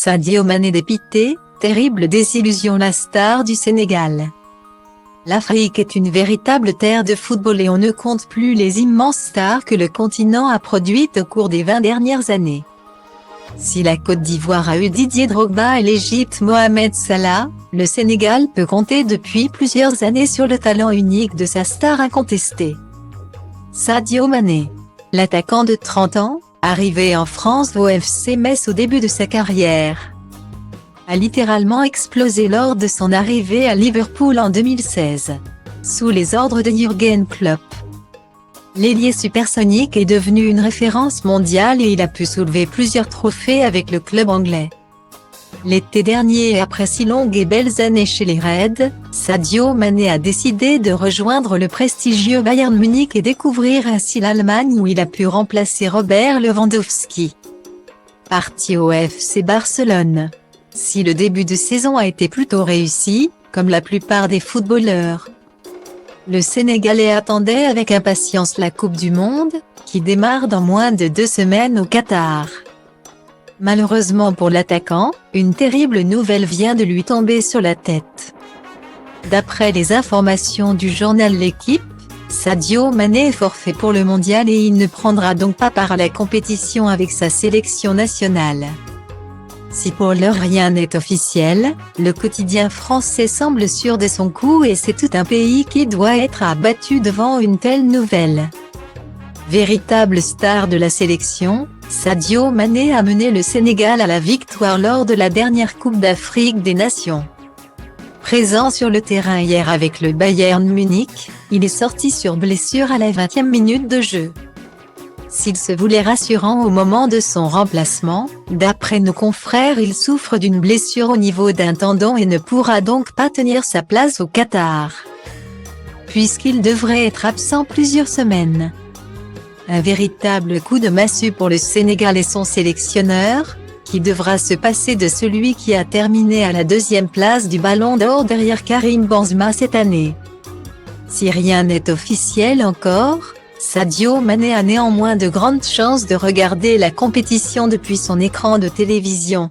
Sadio Mané dépité, terrible désillusion. La star du Sénégal. L'Afrique est une véritable terre de football et on ne compte plus les immenses stars que le continent a produites au cours des 20 dernières années. Si la Côte d'Ivoire a eu Didier Drogba et l'Égypte Mohamed Salah, le Sénégal peut compter depuis plusieurs années sur le talent unique de sa star incontestée. Sadio Mané. L'attaquant de 30 ans, arrivé en France au FC Metz au début de sa carrière, a littéralement explosé lors de son arrivée à Liverpool en 2016, sous les ordres de Jürgen Klopp. L'ailier supersonique est devenu une référence mondiale et il a pu soulever plusieurs trophées avec le club anglais. L'été dernier, après 6 longues et belles années chez les Reds, Sadio Mané a décidé de rejoindre le prestigieux Bayern Munich et découvrir ainsi l'Allemagne où il a pu remplacer Robert Lewandowski. Parti au FC Barcelone. Si le début de saison a été plutôt réussi, comme la plupart des footballeurs, le Sénégalais attendait avec impatience la Coupe du Monde, qui démarre dans moins de 2 semaines au Qatar. Malheureusement pour l'attaquant, une terrible nouvelle vient de lui tomber sur la tête. D'après les informations du journal L'Équipe, Sadio Mané est forfait pour le mondial et il ne prendra donc pas part à la compétition avec sa sélection nationale. Si pour l'heure rien n'est officiel, le quotidien français semble sûr de son coup et c'est tout un pays qui doit être abattu devant une telle nouvelle. Véritable star de la sélection, Sadio Mané a mené le Sénégal à la victoire lors de la dernière Coupe d'Afrique des Nations. Présent sur le terrain hier avec le Bayern Munich, il est sorti sur blessure à la 20e minute de jeu. S'il se voulait rassurant au moment de son remplacement, d'après nos confrères il souffre d'une blessure au niveau d'un tendon et ne pourra donc pas tenir sa place au Qatar, puisqu'il devrait être absent plusieurs semaines. Un véritable coup de massue pour le Sénégal et son sélectionneur, qui devra se passer de celui qui a terminé à la 2e place du Ballon d'Or derrière Karim Benzema cette année. Si rien n'est officiel encore, Sadio Mané a néanmoins de grandes chances de regarder la compétition depuis son écran de télévision.